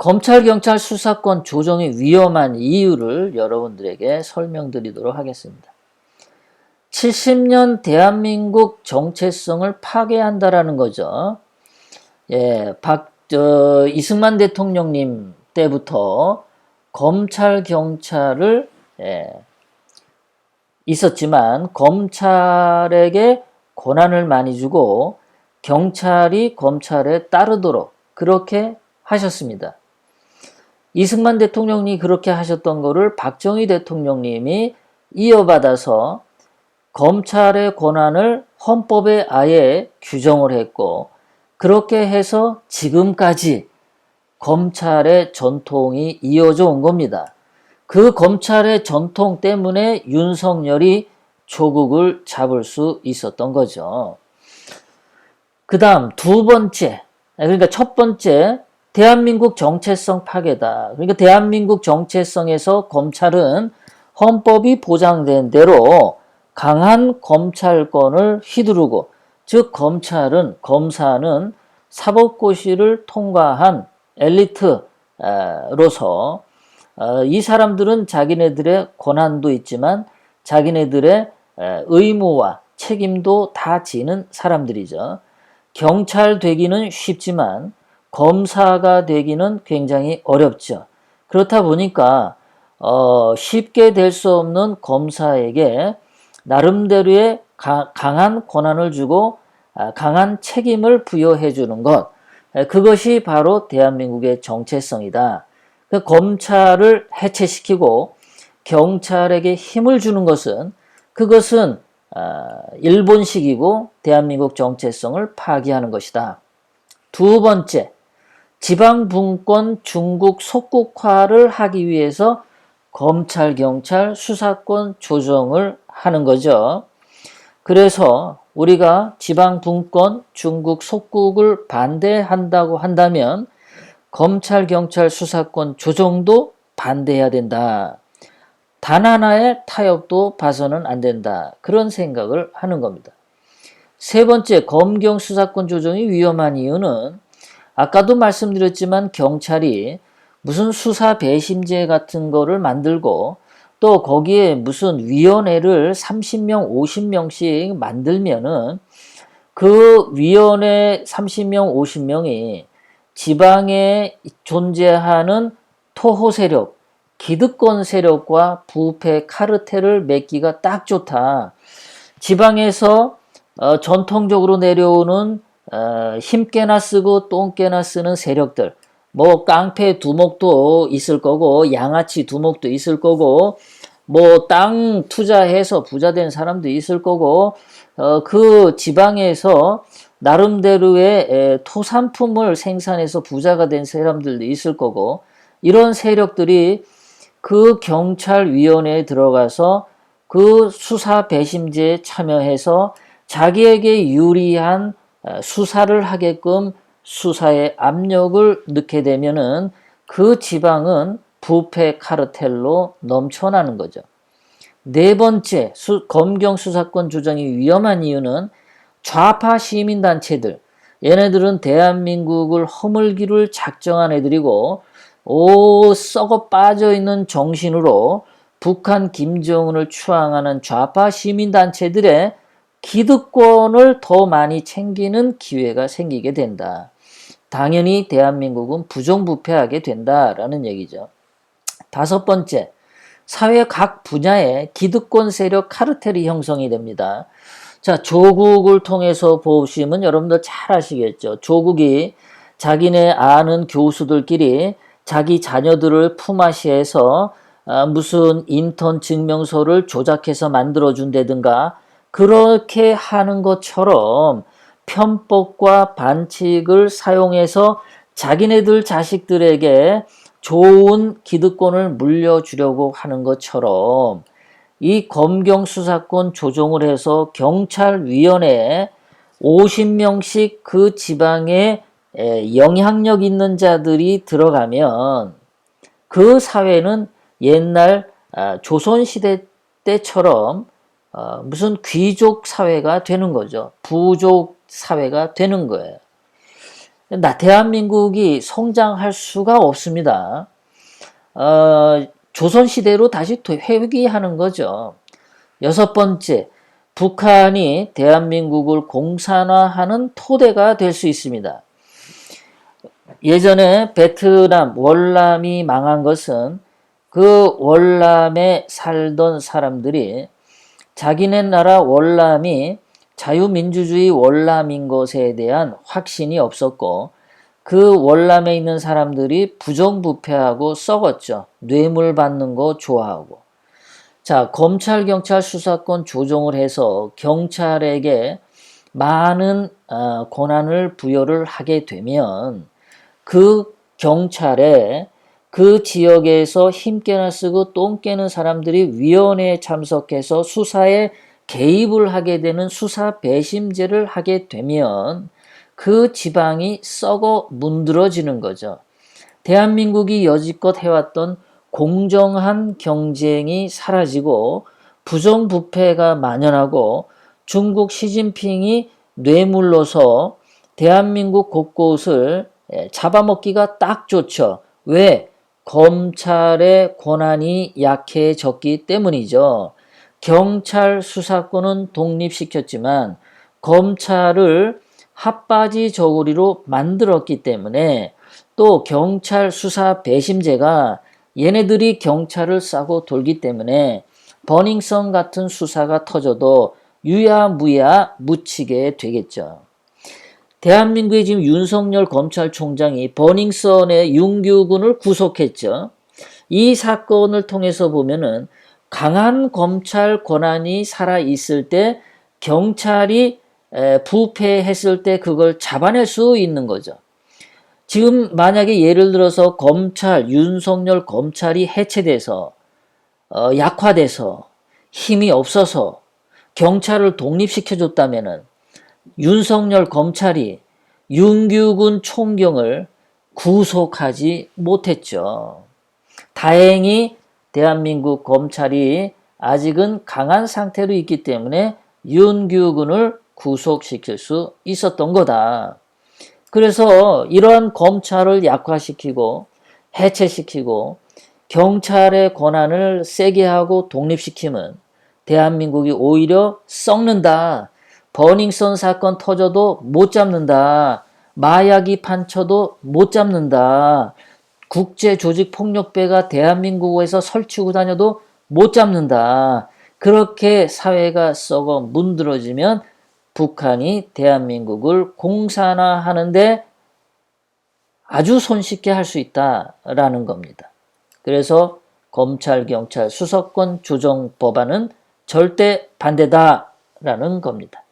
검찰, 경찰 수사권 조정이 위험한 이유를 여러분들에게 설명드리도록 하겠습니다. 70년 대한민국 정체성을 파괴한다라는 거죠. 예, 이승만 대통령님 때부터 검찰, 경찰을 있었지만 검찰에게 권한을 많이 주고 경찰이 검찰에 따르도록 그렇게 하셨습니다. 이승만 대통령이 그렇게 하셨던 거를 박정희 대통령님이 이어받아서 검찰의 권한을 헌법에 아예 규정을 했고 그렇게 해서 지금까지 검찰의 전통이 이어져 온 겁니다. 그 검찰의 전통 때문에 윤석열이 조국을 잡을 수 있었던 거죠. 그 다음 두 번째, 그러니까 첫 번째 대한민국 정체성 파괴다. 그러니까 대한민국 정체성에서 검찰은 헌법이 보장된 대로 강한 검찰권을 휘두르고, 즉 검사는 사법고시를 통과한 엘리트로서 이 사람들은 자기네들의 권한도 있지만 자기네들의 의무와 책임도 다 지는 사람들이죠. 경찰 되기는 쉽지만 검사가 되기는 굉장히 어렵죠. 그렇다 보니까 쉽게 될 수 없는 검사에게 나름대로의 강한 권한을 주고 강한 책임을 부여해 주는 것, 그것이 바로 대한민국의 정체성이다. 그 검찰을 해체시키고 경찰에게 힘을 주는 것은 그것은 일본식이고 대한민국 정체성을 파기하는 것이다. 두 번째, 지방분권 중국 속국화를 하기 위해서 검찰, 경찰, 수사권 조정을 하는 거죠. 그래서 우리가 지방분권 중국 속국을 반대한다고 한다면 검찰, 경찰, 수사권 조정도 반대해야 된다. 단 하나의 타협도 봐서는 안 된다. 그런 생각을 하는 겁니다. 세 번째, 검경 수사권 조정이 위험한 이유는 아까도 말씀드렸지만 경찰이 무슨 수사 배심제 같은 거를 만들고 또 거기에 무슨 위원회를 30명, 50명씩 만들면은 그 위원회 30명, 50명이 지방에 존재하는 토호 세력, 기득권 세력과 부패 카르텔을 맺기가 딱 좋다. 지방에서 전통적으로 내려오는 힘께나 쓰고 똥께나 쓰는 세력들, 뭐 깡패 두목도 있을 거고 양아치 두목도 있을 거고 뭐 땅 투자해서 부자 된 사람도 있을 거고 그 지방에서 나름대로의 토산품을 생산해서 부자가 된 사람들도 있을 거고, 이런 세력들이 그 경찰위원회에 들어가서 그 수사 배심제에 참여해서 자기에게 유리한 수사를 하게끔 수사에 압력을 넣게 되면은 그 지방은 부패 카르텔로 넘쳐나는 거죠. 네 번째, 검경 수사권 조정이 위험한 이유는 좌파 시민단체들, 얘네들은 대한민국을 허물기를 작정한 애들이고 썩어 빠져있는 정신으로 북한 김정은을 추앙하는 좌파 시민단체들의 기득권을 더 많이 챙기는 기회가 생기게 된다. 당연히 대한민국은 부정부패하게 된다라는 얘기죠. 다섯 번째, 사회 각 분야에 기득권 세력 카르텔이 형성이 됩니다. 자, 조국을 통해서 보시면 여러분들 잘 아시겠죠. 조국이 자기네 아는 교수들끼리 자기 자녀들을 품앗이해서 무슨 인턴 증명서를 조작해서 만들어준다든가 그렇게 하는 것처럼 편법과 반칙을 사용해서 자기네들 자식들에게 좋은 기득권을 물려주려고 하는 것처럼 이 검경 수사권 조정을 해서 경찰위원회에 50명씩 그 지방에 영향력 있는 자들이 들어가면 그 사회는 옛날 조선시대 때처럼 무슨 귀족 사회가 되는 거죠. 부족 사회가 되는 거예요. 대한민국이 성장할 수가 없습니다. 조선시대로 다시 회귀하는 거죠. 여섯 번째, 북한이 대한민국을 공산화하는 토대가 될 수 있습니다. 예전에 베트남, 월남이 망한 것은 그 월남에 살던 사람들이 자기네 나라 월남이 자유민주주의 월남인 것에 대한 확신이 없었고 그 월남에 있는 사람들이 부정부패하고 썩었죠. 뇌물 받는 거 좋아하고. 자, 검찰, 경찰 수사권 조정을 해서 경찰에게 많은 권한을 부여를 하게 되면 그 경찰에 그 지역에서 힘께나 쓰고 똥 깨는 사람들이 위원회에 참석해서 수사에 개입을 하게 되는 수사 배심제를 하게 되면 그 지방이 썩어 문드러지는 거죠. 대한민국이 여지껏 해왔던 공정한 경쟁이 사라지고 부정부패가 만연하고 중국 시진핑이 뇌물로서 대한민국 곳곳을 잡아먹기가 딱 좋죠. 왜? 검찰의 권한이 약해졌기 때문이죠. 경찰 수사권은 독립시켰지만 검찰을 핫바지 저고리로 만들었기 때문에 또 경찰 수사 배심제가 얘네들이 경찰을 싸고 돌기 때문에 버닝썬 같은 수사가 터져도 유야무야 묻히게 되겠죠. 대한민국의 지금 윤석열 검찰총장이 버닝썬의 윤규군을 구속했죠. 이 사건을 통해서 보면은 강한 검찰 권한이 살아있을 때 경찰이 부패했을 때 그걸 잡아낼 수 있는 거죠. 지금 만약에 예를 들어서 윤석열 검찰이 해체돼서 약화돼서 힘이 없어서 경찰을 독립시켜줬다면은 윤석열 검찰이 윤규군 총경을 구속하지 못했죠. 다행히 대한민국 검찰이 아직은 강한 상태로 있기 때문에 윤규군을 구속시킬 수 있었던 거다. 그래서 이러한 검찰을 약화시키고 해체시키고 경찰의 권한을 세게 하고 독립시키면 대한민국이 오히려 썩는다. 버닝썬 사건 터져도 못 잡는다. 마약이 판쳐도 못 잡는다. 국제조직폭력배가 대한민국에서 설치고 다녀도 못 잡는다. 그렇게 사회가 썩어 문드러지면 북한이 대한민국을 공산화하는데 아주 손쉽게 할 수 있다라는 겁니다. 그래서 검찰, 경찰 수사권 조정 법안은 절대 반대다라는 겁니다.